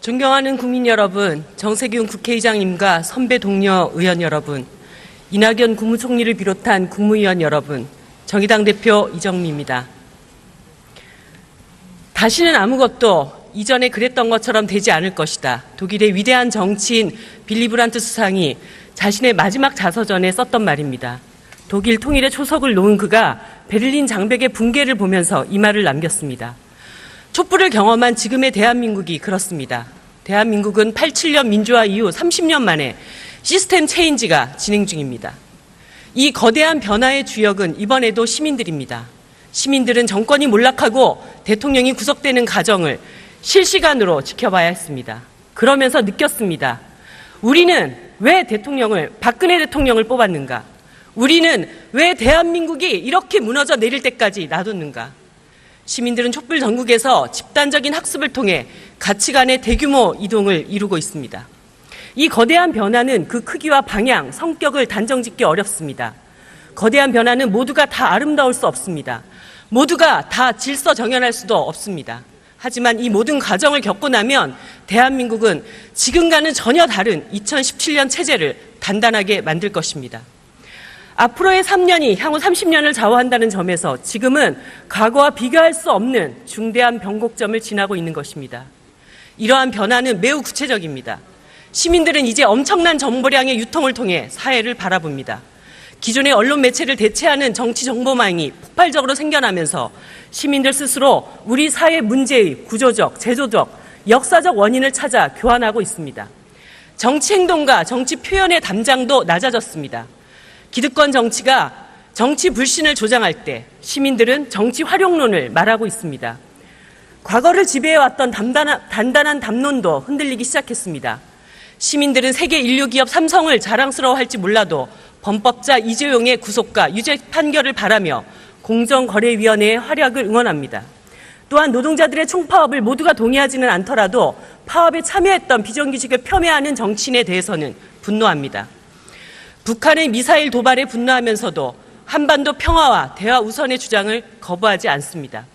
존경하는 국민 여러분, 정세균 국회의장님과 선배 동료 의원 여러분, 이낙연 국무총리를 비롯한 국무위원 여러분, 정의당 대표 이정미입니다. 다시는 아무것도 이전에 그랬던 것처럼 되지 않을 것이다. 독일의 위대한 정치인 빌리 브란트 수상이 자신의 마지막 자서전에 썼던 말입니다. 독일 통일의 초석을 놓은 그가 베를린 장벽의 붕괴를 보면서 이 말을 남겼습니다. 촛불을 경험한 지금의 대한민국이 그렇습니다. 대한민국은 87년 민주화 이후 30년 만에 시스템 체인지가 진행 중입니다. 이 거대한 변화의 주역은 이번에도 시민들입니다. 시민들은 정권이 몰락하고 대통령이 구속되는 과정을 실시간으로 지켜봐야 했습니다. 그러면서 느꼈습니다. 우리는 왜 박근혜 대통령을 뽑았는가? 우리는 왜 대한민국이 이렇게 무너져 내릴 때까지 놔뒀는가? 시민들은 촛불 전국에서 집단적인 학습을 통해 가치관의 대규모 이동을 이루고 있습니다. 이 거대한 변화는 그 크기와 방향, 성격을 단정짓기 어렵습니다. 거대한 변화는 모두가 다 아름다울 수 없습니다. 모두가 다 질서정연할 수도 없습니다. 하지만 이 모든 과정을 겪고 나면 대한민국은 지금과는 전혀 다른 2017년 체제를 단단하게 만들 것입니다. 앞으로의 3년이 향후 30년을 좌우한다는 점에서 지금은 과거와 비교할 수 없는 중대한 변곡점을 지나고 있는 것입니다. 이러한 변화는 매우 구체적입니다. 시민들은 이제 엄청난 정보량의 유통을 통해 사회를 바라봅니다. 기존의 언론 매체를 대체하는 정치 정보망이 폭발적으로 생겨나면서 시민들 스스로 우리 사회 문제의 구조적, 제도적, 역사적 원인을 찾아 교환하고 있습니다. 정치 행동과 정치 표현의 담장도 낮아졌습니다. 기득권 정치가 정치 불신을 조장할 때 시민들은 정치 활용론을 말하고 있습니다. 과거를 지배해왔던 단단한 담론도 흔들리기 시작했습니다. 시민들은 세계 인류 기업 삼성을 자랑스러워할지 몰라도 범법자 이재용의 구속과 유죄 판결을 바라며 공정거래위원회의 활약을 응원합니다. 또한 노동자들의 총파업을 모두가 동의하지는 않더라도 파업에 참여했던 비정규직을 폄훼하는 정치인에 대해서는 분노합니다. 북한의 미사일 도발에 분노하면서도 한반도 평화와 대화 우선의 주장을 거부하지 않습니다.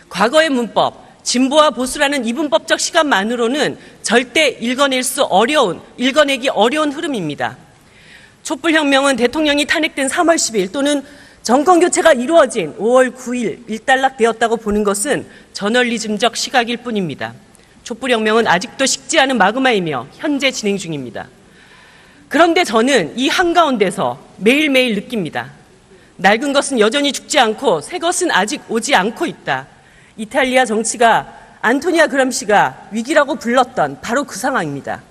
과거의 문법, 진보와 보수라는 이분법적 시간만으로는 절대 읽어내기 어려운 흐름입니다. 촛불혁명은 대통령이 탄핵된 3월 10일 또는 정권교체가 이루어진 5월 9일 일단락되었다고 보는 것은 저널리즘적 시각일 뿐입니다. 촛불혁명은 아직도 식지 않은 마그마이며 현재 진행 중입니다. 그런데 저는 이 한가운데서 매일매일 느낍니다. 낡은 것은 여전히 죽지 않고 새 것은 아직 오지 않고 있다. 이탈리아 정치가 안토니아 그람시가 위기라고 불렀던 바로 그 상황입니다.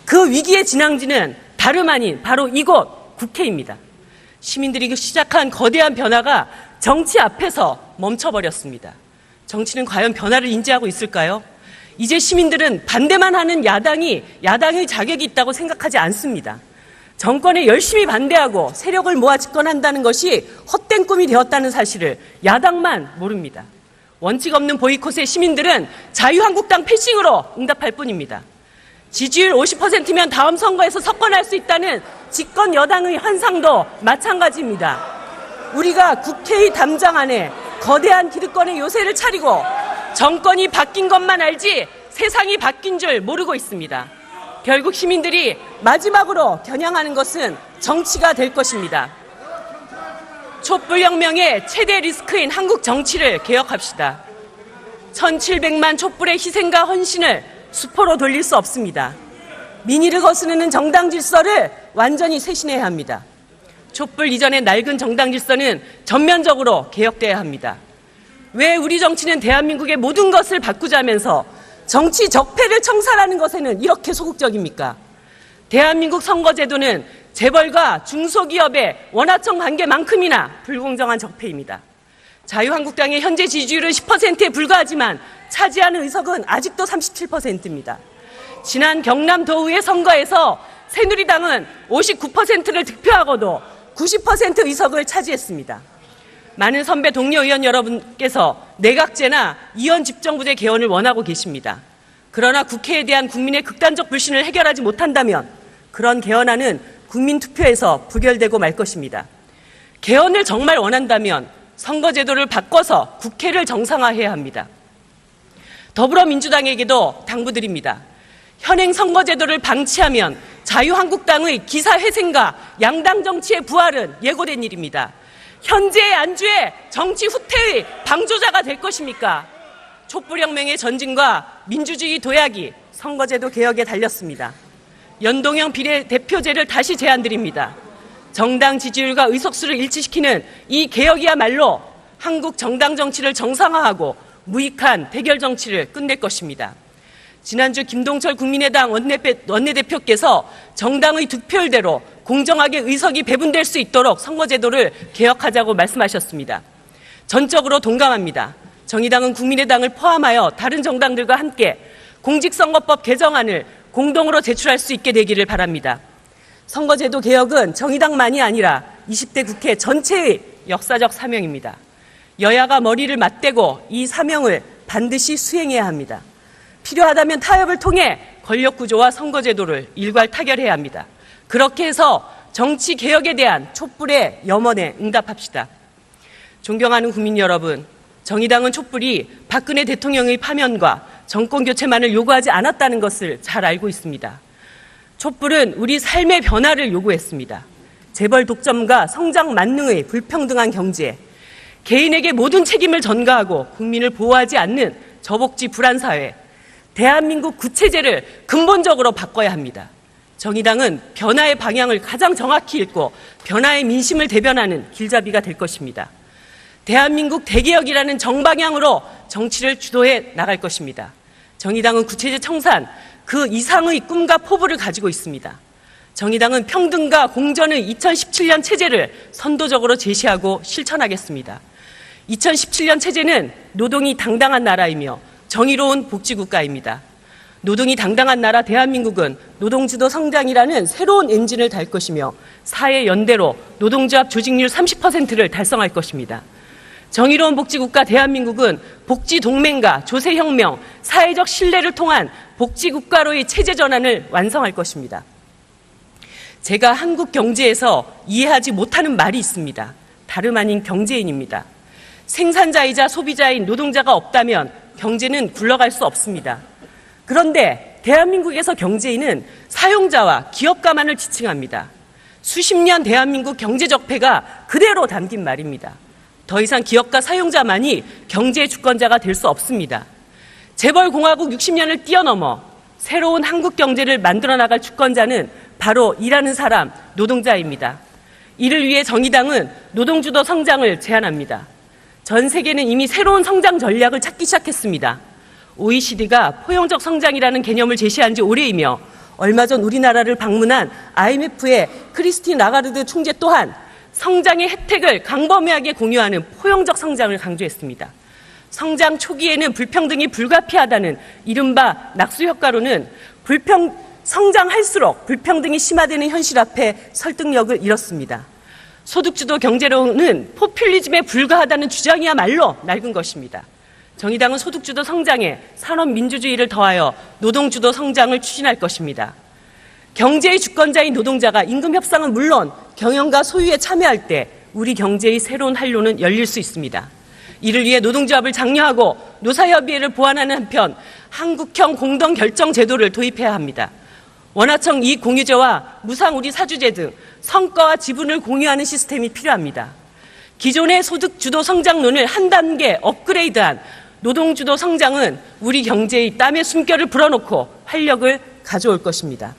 그 위기의 진앙지는 다름 아닌 바로 이곳 국회입니다. 시민들이 시작한 거대한 변화가 정치 앞에서 멈춰버렸습니다. 정치는 과연 변화를 인지하고 있을까요? 이제 시민들은 반대만 하는 야당의 자격이 있다고 생각하지 않습니다. 정권에 열심히 반대하고 세력을 모아 집권한다는 것이 헛된 꿈이 되었다는 사실을 야당만 모릅니다. 원칙 없는 보이콧에 시민들은 자유한국당 패싱으로 응답할 뿐입니다. 지지율 50%면 다음 선거에서 석권할 수 있다는 집권 여당의 환상도 마찬가지입니다. 우리가 국회의 담장 안에 거대한 기득권의 요새를 차리고 정권이 바뀐 것만 알지 세상이 바뀐 줄 모르고 있습니다. 결국 시민들이 마지막으로 겨냥하는 것은 정치가 될 것입니다. 촛불혁명의 최대 리스크인 한국 정치를 개혁합시다. 1700만 촛불의 희생과 헌신을 수포로 돌릴 수 없습니다. 민의를 거스르는 정당 질서를 완전히 쇄신해야 합니다. 촛불 이전의 낡은 정당 질서는 전면적으로 개혁돼야 합니다. 왜 우리 정치는 대한민국의 모든 것을 바꾸자면서 정치 적폐를 청산하는 것에는 이렇게 소극적입니까? 대한민국 선거제도는 재벌과 중소기업의 원하청 관계만큼이나 불공정한 적폐입니다. 자유한국당의 현재 지지율은 10%에 불과하지만 차지하는 의석은 아직도 37%입니다. 지난 경남도의회 선거에서 새누리당은 59%를 득표하고도 90% 의석을 차지했습니다. 많은 선배 동료 의원 여러분께서 내각제나 이원 집정부제 개헌을 원하고 계십니다. 그러나 국회에 대한 국민의 극단적 불신을 해결하지 못한다면 그런 개헌안은 국민투표에서 부결되고 말 것입니다. 개헌을 정말 원한다면 선거제도를 바꿔서 국회를 정상화해야 합니다. 더불어민주당에게도 당부드립니다. 현행 선거제도를 방치하면 자유한국당의 기사회생과 양당 정치의 부활은 예고된 일입니다. 현재의 안주에 정치 후퇴의 방조자가 될 것입니까? 촛불혁명의 전진과 민주주의 도약이 선거제도 개혁에 달렸습니다. 연동형 비례대표제를 다시 제안드립니다. 정당 지지율과 의석수를 일치시키는 이 개혁이야말로 한국 정당 정치를 정상화하고 무익한 대결 정치를 끝낼 것입니다. 지난주 김동철 국민의당 원내대표께서 정당의 득표율대로 공정하게 의석이 배분될 수 있도록 선거제도를 개혁하자고 말씀하셨습니다. 전적으로 동감합니다. 정의당은 국민의당을 포함하여 다른 정당들과 함께 공직선거법 개정안을 공동으로 제출할 수 있게 되기를 바랍니다. 선거제도 개혁은 정의당만이 아니라 20대 국회 전체의 역사적 사명입니다. 여야가 머리를 맞대고 이 사명을 반드시 수행해야 합니다. 필요하다면 타협을 통해 권력구조와 선거제도를 일괄 타결해야 합니다. 그렇게 해서 정치개혁에 대한 촛불의 염원에 응답합시다. 존경하는 국민 여러분, 정의당은 촛불이 박근혜 대통령의 파면과 정권교체만을 요구하지 않았다는 것을 잘 알고 있습니다. 촛불은 우리 삶의 변화를 요구했습니다. 재벌 독점과 성장 만능의 불평등한 경제, 개인에게 모든 책임을 전가하고 국민을 보호하지 않는 저복지 불안사회, 대한민국 구체제를 근본적으로 바꿔야 합니다. 정의당은 변화의 방향을 가장 정확히 읽고 변화의 민심을 대변하는 길잡이가 될 것입니다. 대한민국 대개혁이라는 정방향으로 정치를 주도해 나갈 것입니다. 정의당은 구체제 청산, 그 이상의 꿈과 포부를 가지고 있습니다. 정의당은 평등과 공정의 2017년 체제를 선도적으로 제시하고 실천하겠습니다. 2017년 체제는 노동이 당당한 나라이며 정의로운 복지국가입니다. 노동이 당당한 나라 대한민국은 노동주도 성장이라는 새로운 엔진을 달 것이며 사회 연대로 노동조합 조직률 30%를 달성할 것입니다. 정의로운 복지국가 대한민국은 복지동맹과 조세혁명, 사회적 신뢰를 통한 복지국가로의 체제 전환을 완성할 것입니다. 제가 한국 경제에서 이해하지 못하는 말이 있습니다. 다름 아닌 경제인입니다. 생산자이자 소비자인 노동자가 없다면 경제는 굴러갈 수 없습니다. 그런데 대한민국에서 경제인은 사용자와 기업가만을 지칭합니다. 수십 년 대한민국 경제 적폐가 그대로 담긴 말입니다. 더 이상 기업가 사용자만이 경제의 주권자가 될 수 없습니다. 재벌공화국 60년을 뛰어넘어 새로운 한국 경제를 만들어 나갈 주권자는 바로 일하는 사람, 노동자입니다. 이를 위해 정의당은 노동주도 성장을 제안합니다. 전 세계는 이미 새로운 성장 전략을 찾기 시작했습니다. OECD가 포용적 성장이라는 개념을 제시한 지 오래이며 얼마 전 우리나라를 방문한 IMF의 크리스틴 라가르드 총재 또한 성장의 혜택을 강범위하게 공유하는 포용적 성장을 강조했습니다. 성장 초기에는 불평등이 불가피하다는 이른바 낙수 효과로는 성장할수록 불평등이 심화되는 현실 앞에 설득력을 잃었습니다. 소득주도 경제론은 포퓰리즘에 불과하다는 주장이야말로 낡은 것입니다. 정의당은 소득주도 성장에 산업민주주의를 더하여 노동주도 성장을 추진할 것입니다. 경제의 주권자인 노동자가 임금 협상은 물론 경영과 소유에 참여할 때 우리 경제의 새로운 활로는 열릴 수 있습니다. 이를 위해 노동조합을 장려하고 노사협의회를 보완하는 한편 한국형 공동결정제도를 도입해야 합니다. 원화청 이익공유제와 무상우리사주제 등 성과와 지분을 공유하는 시스템이 필요합니다. 기존의 소득주도 성장론을 한 단계 업그레이드한 노동주도 성장은 우리 경제의 땀의 숨결을 불어넣고 활력을 가져올 것입니다.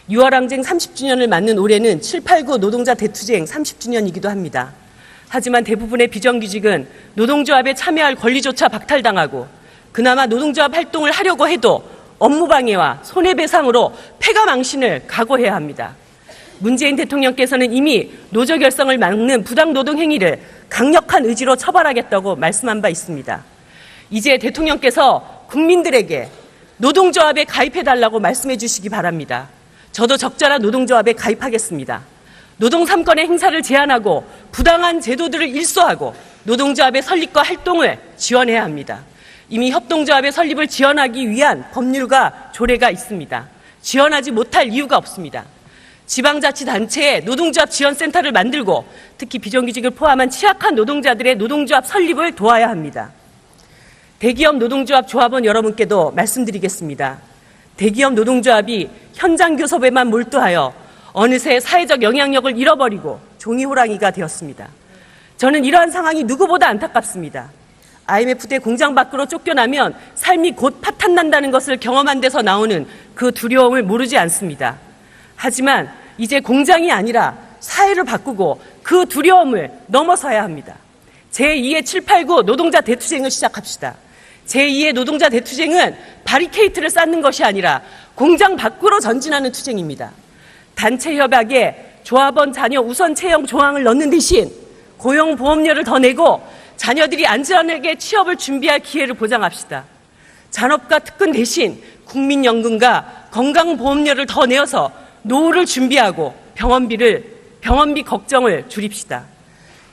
6월 항쟁 30주년을 맞는 올해는 789 노동자 대투쟁 30주년이기도 합니다. 하지만 대부분의 비정규직은 노동조합에 참여할 권리조차 박탈당하고 그나마 노동조합 활동을 하려고 해도 업무방해와 손해배상으로 폐가망신을 각오해야 합니다. 문재인 대통령께서는 이미 노조결성을 막는 부당노동 행위를 강력한 의지로 처벌하겠다고 말씀한 바 있습니다. 이제 대통령께서 국민들에게 노동조합에 가입해달라고 말씀해 주시기 바랍니다. 저도 적절한 노동조합에 가입하겠습니다. 노동 3권의 행사를 제한하고 부당한 제도들을 일소하고 노동조합의 설립과 활동을 지원해야 합니다. 이미 협동조합의 설립을 지원하기 위한 법률과 조례가 있습니다. 지원하지 못할 이유가 없습니다. 지방자치단체에 노동조합 지원센터를 만들고 특히 비정규직을 포함한 취약한 노동자들의 노동조합 설립을 도와야 합니다. 대기업 노동조합 조합원 여러분께도 말씀드리겠습니다. 대기업 노동조합이 현장 교섭에만 몰두하여 어느새 사회적 영향력을 잃어버리고 종이호랑이가 되었습니다. 저는 이러한 상황이 누구보다 안타깝습니다. IMF 때 공장 밖으로 쫓겨나면 삶이 곧 파탄난다는 것을 경험한 데서 나오는 그 두려움을 모르지 않습니다. 하지만 이제 공장이 아니라 사회를 바꾸고 그 두려움을 넘어서야 합니다. 제2의 789 노동자 대투쟁을 시작합시다. 제2의 노동자 대투쟁은 바리케이트를 쌓는 것이 아니라 공장 밖으로 전진하는 투쟁입니다. 단체 협약에 조합원 자녀 우선 채용 조항을 넣는 대신 고용보험료를 더 내고 자녀들이 안전하게 취업을 준비할 기회를 보장합시다. 잔업과 특근 대신 국민연금과 건강보험료를 더 내어서 노후를 준비하고 병원비 걱정을 줄입시다.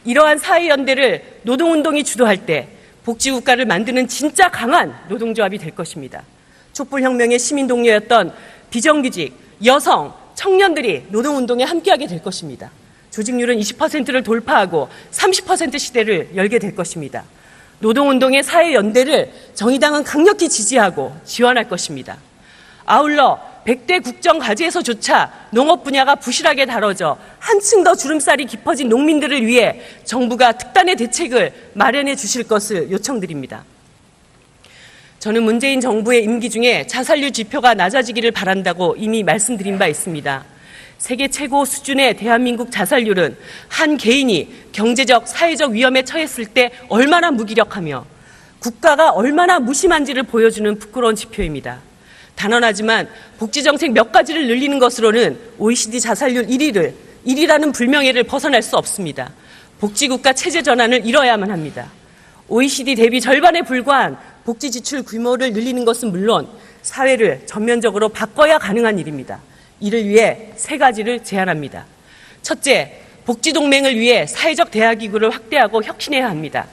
이러한 사회연대를 노동운동이 주도할 때 복지국가를 만드는 진짜 강한 노동조합이 될 것입니다. 촛불혁명의 시민동료였던 비정규직, 여성, 청년들이 노동운동에 함께하게 될 것입니다. 조직률은 20%를 돌파하고 30% 시대를 열게 될 것입니다. 노동운동의 사회연대를 정의당은 강력히 지지하고 지원할 것입니다. 아울러 100대 국정과제에서조차 농업 분야가 부실하게 다뤄져 한층 더 주름살이 깊어진 농민들을 위해 정부가 특단의 대책을 마련해 주실 것을 요청드립니다. 저는 문재인 정부의 임기 중에 자살률 지표가 낮아지기를 바란다고 이미 말씀드린 바 있습니다. 세계 최고 수준의 대한민국 자살률은 한 개인이 경제적, 사회적 위험에 처했을 때 얼마나 무기력하며 국가가 얼마나 무심한지를 보여주는 부끄러운 지표입니다. 단언하지만 복지정책 몇 가지를 늘리는 것으로는 OECD 자살률 1위라는 불명예를 벗어날 수 없습니다. 복지국가 체제 전환을 이뤄야만 합니다. OECD 대비 절반에 불과한 복지지출 규모를 늘리는 것은 물론 사회를 전면적으로 바꿔야 가능한 일입니다. 이를 위해 세 가지를 제안합니다. 첫째, 복지동맹을 위해 사회적 대화기구를 확대하고 혁신해야 합니다.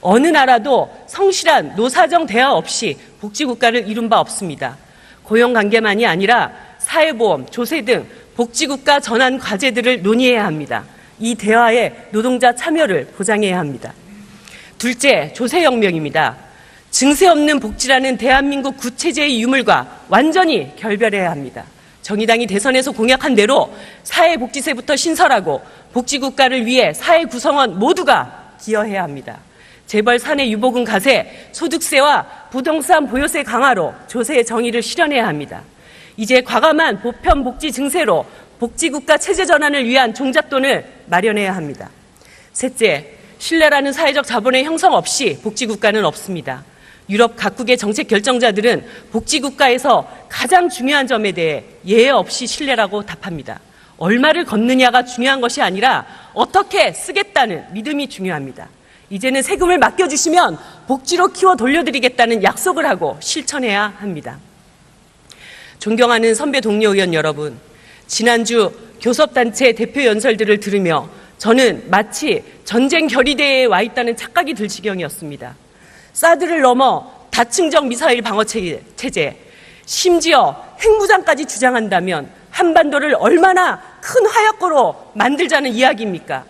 어느 나라도 성실한 노사정 대화 없이 복지국가를 이룬 바 없습니다. 고용관계만이 아니라 사회보험, 조세 등 복지국가 전환 과제들을 논의해야 합니다. 이 대화에 노동자 참여를 보장해야 합니다. 둘째, 조세혁명입니다. 증세 없는 복지라는 대한민국 구체제의 유물과 완전히 결별해야 합니다. 정의당이 대선에서 공약한 대로 사회복지세부터 신설하고 복지국가를 위해 사회 구성원 모두가 기여해야 합니다. 재벌 사내 유보금 과세, 소득세와 부동산 보유세 강화로 조세의 정의를 실현해야 합니다. 이제 과감한 보편 복지 증세로 복지국가 체제 전환을 위한 종잣돈을 마련해야 합니다. 셋째, 신뢰라는 사회적 자본의 형성 없이 복지국가는 없습니다. 유럽 각국의 정책 결정자들은 복지국가에서 가장 중요한 점에 대해 예외 없이 신뢰라고 답합니다. 얼마를 걷느냐가 중요한 것이 아니라 어떻게 쓰겠다는 믿음이 중요합니다. 이제는 세금을 맡겨주시면 복지로 키워 돌려드리겠다는 약속을 하고 실천해야 합니다. 존경하는 선배 동료 의원 여러분, 지난주 교섭단체 대표 연설들을 들으며 저는 마치 전쟁 결의대에 와 있다는 착각이 들 지경이었습니다. 사드를 넘어 다층적 미사일 방어 체제, 심지어 핵무장까지 주장한다면 한반도를 얼마나 큰 화약고로 만들자는 이야기입니까?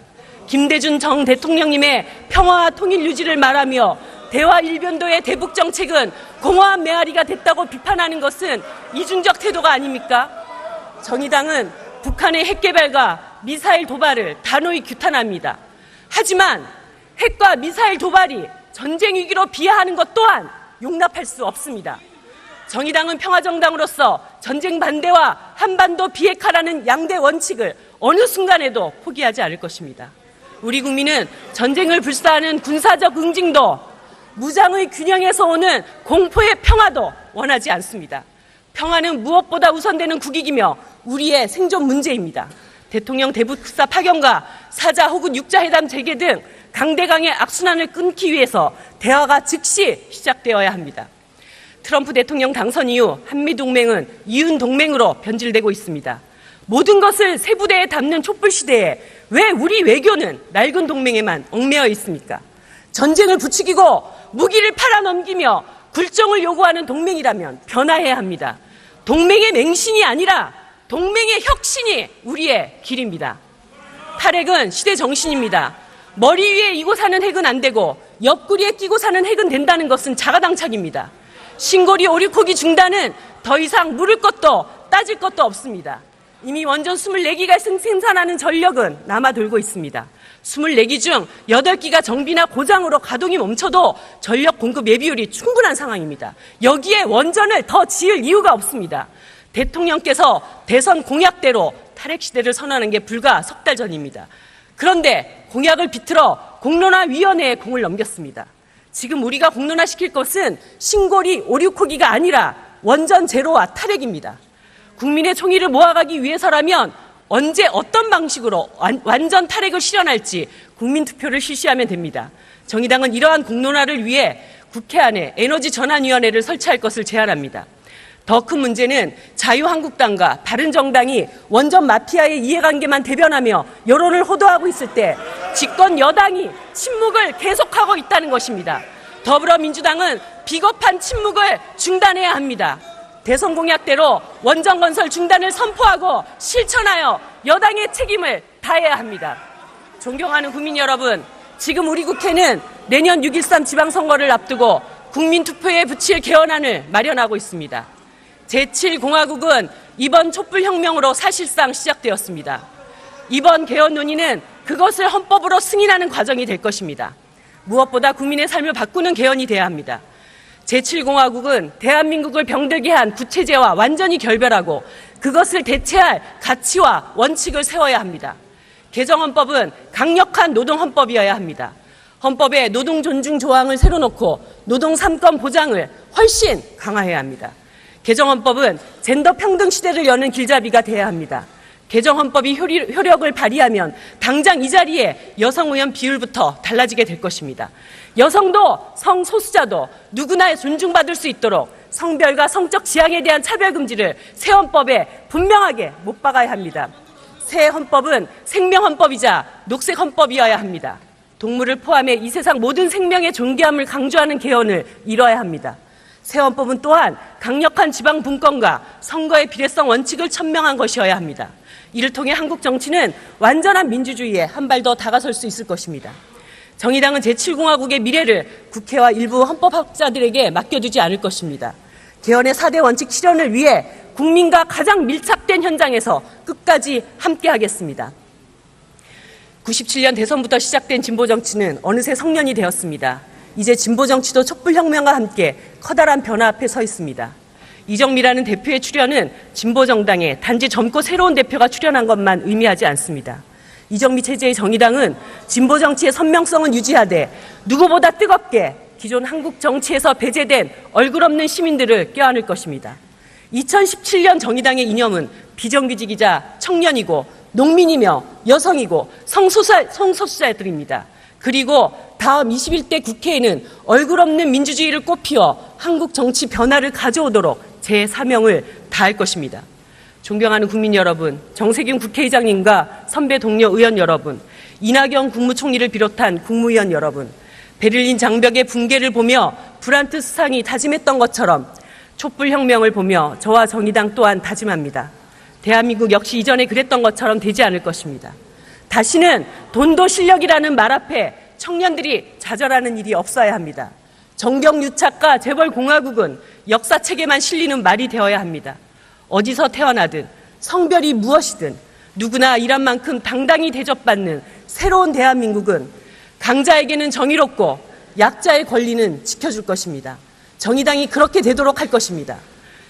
김대중 전 대통령님의 평화와 통일 유지를 말하며 대화 일변도의 대북 정책은 공허한 메아리가 됐다고 비판하는 것은 이중적 태도가 아닙니까? 정의당은 북한의 핵 개발과 미사일 도발을 단호히 규탄합니다. 하지만 핵과 미사일 도발이 전쟁 위기로 비하하는 것 또한 용납할 수 없습니다. 정의당은 평화정당으로서 전쟁 반대와 한반도 비핵화라는 양대 원칙을 어느 순간에도 포기하지 않을 것입니다. 우리 국민은 전쟁을 불사하는 군사적 응징도 무장의 균형에서 오는 공포의 평화도 원하지 않습니다. 평화는 무엇보다 우선되는 국익이며 우리의 생존 문제입니다. 대통령 대북사 파견과 사자 혹은 육자회담 재개 등 강대강의 악순환을 끊기 위해서 대화가 즉시 시작되어야 합니다. 트럼프 대통령 당선 이후 한미동맹은 이윤동맹으로 변질되고 있습니다. 모든 것을 세 부대에 담는 촛불시대에 왜 우리 외교는 낡은 동맹에만 얽매여 있습니까? 전쟁을 부추기고 무기를 팔아넘기며 굴종을 요구하는 동맹이라면 변화해야 합니다. 동맹의 맹신이 아니라 동맹의 혁신이 우리의 길입니다. 탈핵은 시대 정신입니다. 머리 위에 이고 사는 핵은 안 되고 옆구리에 끼고 사는 핵은 된다는 것은 자가당착입니다. 신고리 오륙호기 중단은 더 이상 물을 것도 따질 것도 없습니다. 이미 원전 24기가 생산하는 전력은 남아 돌고 있습니다. 24기 중 8기가 정비나 고장으로 가동이 멈춰도 전력 공급 예비율이 충분한 상황입니다. 여기에 원전을 더 지을 이유가 없습니다. 대통령께서 대선 공약대로 탈핵 시대를 선언하는 게 불과 석 달 전입니다. 그런데 공약을 비틀어 공론화위원회에 공을 넘겼습니다. 지금 우리가 공론화시킬 것은 신고리 오륙호기가 아니라 원전 제로와 탈핵입니다. 국민의 총의를 모아가기 위해서라면 언제 어떤 방식으로 완전 탈핵을 실현할지 국민투표를 실시하면 됩니다. 정의당은 이러한 공론화를 위해 국회 안에 에너지전환위원회를 설치할 것을 제안합니다. 더 큰 문제는 자유한국당과 바른정당이 원전 마피아의 이해관계만 대변하며 여론을 호도하고 있을 때 집권 여당이 침묵을 계속하고 있다는 것입니다. 더불어민주당은 비겁한 침묵을 중단해야 합니다. 대선 공약대로 원전 건설 중단을 선포하고 실천하여 여당의 책임을 다해야 합니다. 존경하는 국민 여러분, 지금 우리 국회는 내년 6.13 지방선거를 앞두고 국민투표에 붙일 개헌안을 마련하고 있습니다. 제7공화국은 이번 촛불혁명으로 사실상 시작되었습니다. 이번 개헌 논의는 그것을 헌법으로 승인하는 과정이 될 것입니다. 무엇보다 국민의 삶을 바꾸는 개헌이 돼야 합니다. 제7공화국은 대한민국을 병들게 한 구체제와 완전히 결별하고 그것을 대체할 가치와 원칙을 세워야 합니다. 개정헌법은 강력한 노동헌법이어야 합니다. 헌법에 노동 존중 조항을 새로 넣고 노동 3권 보장을 훨씬 강화해야 합니다. 개정헌법은 젠더 평등 시대를 여는 길잡이가 돼야 합니다. 개정헌법이 효력을 발휘하면 당장 이 자리에 여성 의원 비율부터 달라지게 될 것입니다. 여성도 성소수자도 누구나 존중받을 수 있도록 성별과 성적 지향에 대한 차별금지를 새 헌법에 분명하게 못 박아야 합니다. 새 헌법은 생명헌법이자 녹색헌법이어야 합니다. 동물을 포함해 이 세상 모든 생명의 존귀함을 강조하는 개헌을 이뤄야 합니다. 새 헌법은 또한 강력한 지방 분권과 선거의 비례성 원칙을 천명한 것이어야 합니다. 이를 통해 한국 정치는 완전한 민주주의에 한 발 더 다가설 수 있을 것입니다. 정의당은 제7공화국의 미래를 국회와 일부 헌법학자들에게 맡겨두지 않을 것입니다. 개헌의 4대 원칙 실현을 위해 국민과 가장 밀착된 현장에서 끝까지 함께하겠습니다. 97년 대선부터 시작된 진보정치는 어느새 성년이 되었습니다. 이제 진보정치도 촛불혁명과 함께 커다란 변화 앞에 서 있습니다. 이정미라는 대표의 출연은 진보정당에 단지 젊고 새로운 대표가 출연한 것만 의미하지 않습니다. 이정미 체제의 정의당은 진보정치의 선명성은 유지하되 누구보다 뜨겁게 기존 한국 정치에서 배제된 얼굴 없는 시민들을 껴안을 것입니다. 2017년 정의당의 이념은 비정규직이자 청년이고 농민이며 여성이고 성소수자들입니다. 그리고 다음 21대 국회에는 얼굴 없는 민주주의를 꽃피워 한국 정치 변화를 가져오도록 제 사명을 다할 것입니다. 존경하는 국민 여러분, 정세균 국회의장님과 선배 동료 의원 여러분, 이낙연 국무총리를 비롯한 국무위원 여러분, 베를린 장벽의 붕괴를 보며 브란트 수상이 다짐했던 것처럼 촛불혁명을 보며 저와 정의당 또한 다짐합니다. 대한민국 역시 이전에 그랬던 것처럼 되지 않을 것입니다. 다시는 돈도 실력이라는 말 앞에 청년들이 좌절하는 일이 없어야 합니다. 정경유착과 재벌공화국은 역사책에만 실리는 말이 되어야 합니다. 어디서 태어나든 성별이 무엇이든 누구나 일한 만큼 당당히 대접받는 새로운 대한민국은 강자에게는 정의롭고 약자의 권리는 지켜줄 것입니다. 정의당이 그렇게 되도록 할 것입니다.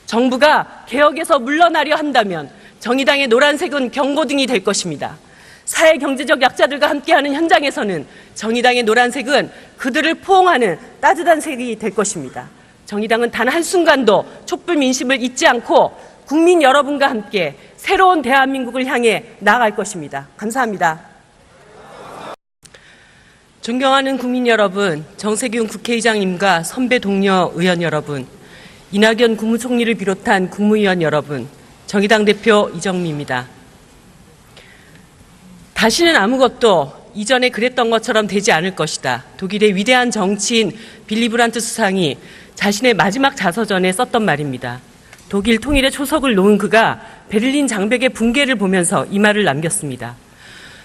정부가 개혁에서 물러나려 한다면 정의당의 노란색은 경고등이 될 것입니다. 사회 경제적 약자들과 함께하는 현장에서는 정의당의 노란색은 그들을 포옹하는 따뜻한 색이 될 것입니다. 정의당은 단 한순간도 촛불 민심을 잊지 않고 국민 여러분과 함께 새로운 대한민국을 향해 나아갈 것입니다. 감사합니다. 존경하는 국민 여러분, 정세균 국회의장님과 선배 동료 의원 여러분, 이낙연 국무총리를 비롯한 국무위원 여러분, 정의당 대표 이정미입니다. 다시는 아무것도 이전에 그랬던 것처럼 되지 않을 것이다. 독일의 위대한 정치인 빌리 브란트 수상이 자신의 마지막 자서전에 썼던 말입니다. 독일 통일의 초석을 놓은 그가 베를린 장벽의 붕괴를 보면서 이 말을 남겼습니다.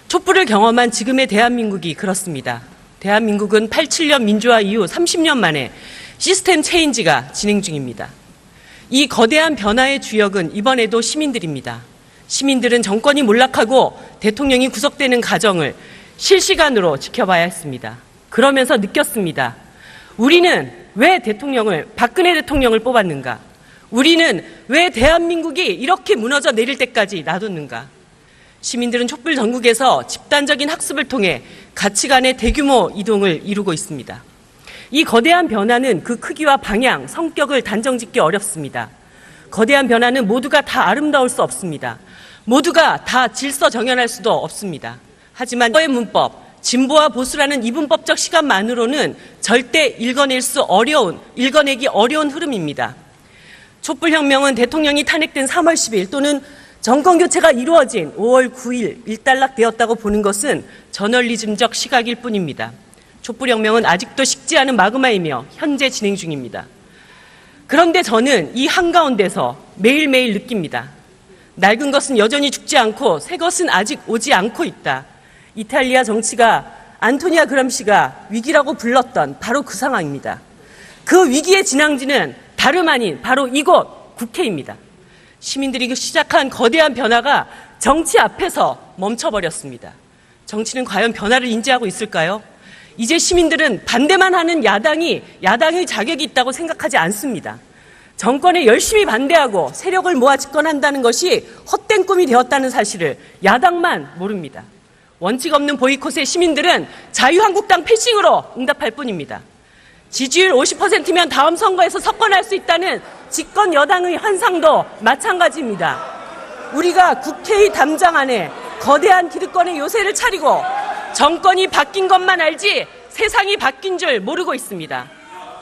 촛불을 경험한 지금의 대한민국이 그렇습니다. 대한민국은 87년 민주화 이후 30년 만에 시스템 체인지가 진행 중입니다. 이 거대한 변화의 주역은 이번에도 시민들입니다. 시민들은 정권이 몰락하고 대통령이 구속되는 과정을 실시간으로 지켜봐야 했습니다. 그러면서 느꼈습니다. 우리는 왜 박근혜 대통령을 뽑았는가? 우리는 왜 대한민국이 이렇게 무너져 내릴 때까지 놔뒀는가? 시민들은 촛불 전국에서 집단적인 학습을 통해 가치관의 대규모 이동을 이루고 있습니다. 이 거대한 변화는 그 크기와 방향, 성격을 단정짓기 어렵습니다. 거대한 변화는 모두가 다 아름다울 수 없습니다. 모두가 다 질서 정연할 수도 없습니다. 하지만 의 문법, 진보와 보수라는 이분법적 시간만으로는 절대 읽어내기 어려운 흐름입니다. 촛불혁명은 대통령이 탄핵된 3월 10일 또는 정권교체가 이루어진 5월 9일 일단락되었다고 보는 것은 저널리즘적 시각일 뿐입니다. 촛불혁명은 아직도 식지 않은 마그마이며 현재 진행 중입니다. 그런데 저는 이 한가운데서 매일매일 느낍니다. 낡은 것은 여전히 죽지 않고 새 것은 아직 오지 않고 있다. 이탈리아 정치가 안토니아 그람시가 위기라고 불렀던 바로 그 상황입니다. 그 위기의 진앙지는 다름 아닌 바로 이곳 국회입니다. 시민들이 시작한 거대한 변화가 정치 앞에서 멈춰버렸습니다. 정치는 과연 변화를 인지하고 있을까요? 이제 시민들은 반대만 하는 야당의 자격이 있다고 생각하지 않습니다. 정권에 열심히 반대하고 세력을 모아 집권한다는 것이 헛된 꿈이 되었다는 사실을 야당만 모릅니다. 원칙 없는 보이콧에 시민들은 자유한국당 패싱으로 응답할 뿐입니다. 지지율 50%면 다음 선거에서 석권할 수 있다는 집권 여당의 환상도 마찬가지입니다. 우리가 국회의 담장 안에 거대한 기득권의 요새를 차리고 정권이 바뀐 것만 알지 세상이 바뀐 줄 모르고 있습니다.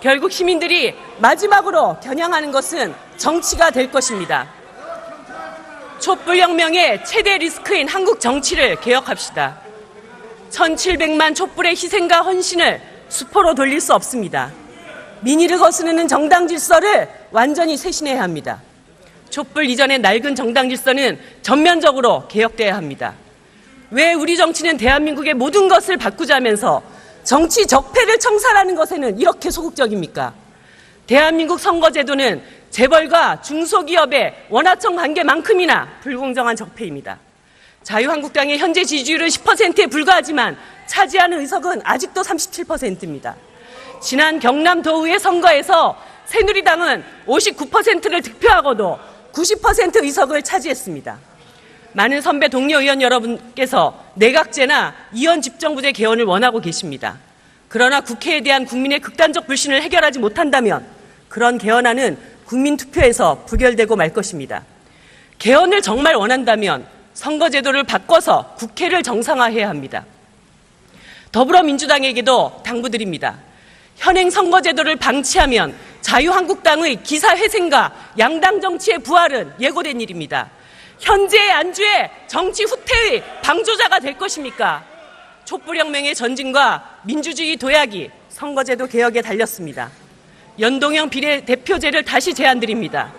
결국 시민들이 마지막으로 겨냥하는 것은 정치가 될 것입니다. 촛불혁명의 최대 리스크인 한국 정치를 개혁합시다. 1700만 촛불의 희생과 헌신을 수포로 돌릴 수 없습니다. 민의를 거스르는 정당 질서를 완전히 쇄신해야 합니다. 촛불 이전의 낡은 정당 질서는 전면적으로 개혁돼야 합니다. 왜 우리 정치는 대한민국의 모든 것을 바꾸자면서 정치 적폐를 청산하는 것에는 이렇게 소극적입니까? 대한민국 선거제도는 재벌과 중소기업의 원하청 관계만큼이나 불공정한 적폐입니다. 자유한국당의 현재 지지율은 10%에 불과하지만 차지하는 의석은 아직도 37%입니다. 지난 경남도의회 선거에서 새누리당은 59%를 득표하고도 90% 의석을 차지했습니다. 많은 선배 동료 의원 여러분께서 내각제나 이원 집정부제 개헌을 원하고 계십니다. 그러나 국회에 대한 국민의 극단적 불신을 해결하지 못한다면 그런 개헌안은 국민투표에서 부결되고 말 것입니다. 개헌을 정말 원한다면 선거제도를 바꿔서 국회를 정상화해야 합니다. 더불어민주당에게도 당부드립니다. 현행 선거제도를 방치하면 자유한국당의 기사회생과 양당 정치의 부활은 예고된 일입니다. 현재의 안주에 정치 후퇴의 방조자가 될 것입니까? 촛불혁명의 전진과 민주주의 도약이 선거제도 개혁에 달렸습니다. 연동형 비례대표제를 다시 제안드립니다.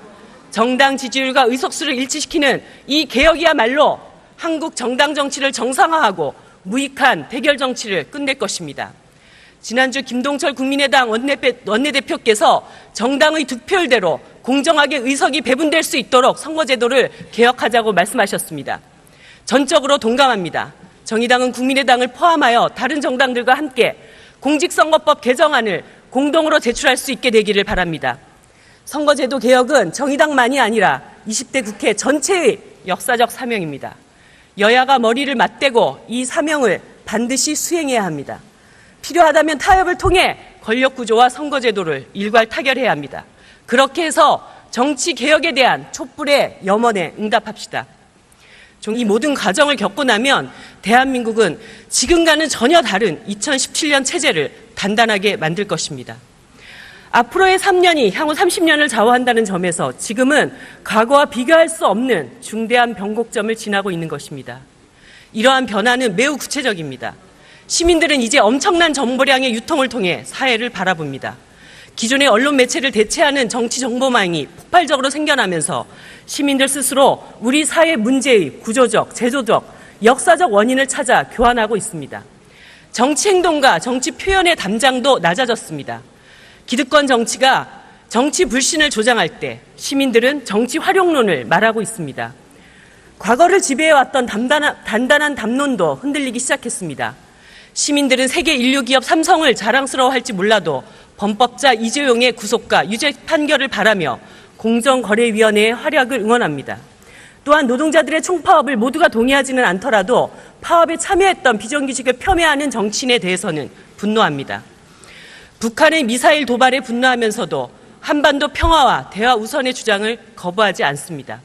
정당 지지율과 의석수를 일치시키는 이 개혁이야말로 한국 정당 정치를 정상화하고 무익한 대결 정치를 끝낼 것입니다. 지난주 김동철 국민의당 원내대표께서 정당의 득표율대로 공정하게 의석이 배분될 수 있도록 선거제도를 개혁하자고 말씀하셨습니다. 전적으로 동감합니다. 정의당은 국민의당을 포함하여 다른 정당들과 함께 공직선거법 개정안을 공동으로 제출할 수 있게 되기를 바랍니다. 선거제도 개혁은 정의당만이 아니라 20대 국회 전체의 역사적 사명입니다. 여야가 머리를 맞대고 이 사명을 반드시 수행해야 합니다. 필요하다면 타협을 통해 권력구조와 선거제도를 일괄 타결해야 합니다. 그렇게 해서 정치 개혁에 대한 촛불의 염원에 응답합시다. 이 모든 과정을 겪고 나면 대한민국은 지금과는 전혀 다른 2017년 체제를 단단하게 만들 것입니다. 앞으로의 3년이 향후 30년을 좌우한다는 점에서 지금은 과거와 비교할 수 없는 중대한 변곡점을 지나고 있는 것입니다. 이러한 변화는 매우 구체적입니다. 시민들은 이제 엄청난 정보량의 유통을 통해 사회를 바라봅니다. 기존의 언론 매체를 대체하는 정치 정보망이 폭발적으로 생겨나면서 시민들 스스로 우리 사회 문제의 구조적, 제도적, 역사적 원인을 찾아 교환하고 있습니다. 정치 행동과 정치 표현의 담장도 낮아졌습니다. 기득권 정치가 정치 불신을 조장할 때 시민들은 정치 활용론을 말하고 있습니다. 과거를 지배해왔던 단단한 담론도 흔들리기 시작했습니다. 시민들은 세계 인류 기업 삼성을 자랑스러워할지 몰라도 범법자 이재용의 구속과 유죄 판결을 바라며 공정거래위원회의 활약을 응원합니다. 또한 노동자들의 총파업을 모두가 동의하지는 않더라도 파업에 참여했던 비정규직을 폄훼하는 정치인에 대해서는 분노합니다. 북한의 미사일 도발에 분노하면서도 한반도 평화와 대화 우선의 주장을 거부하지 않습니다.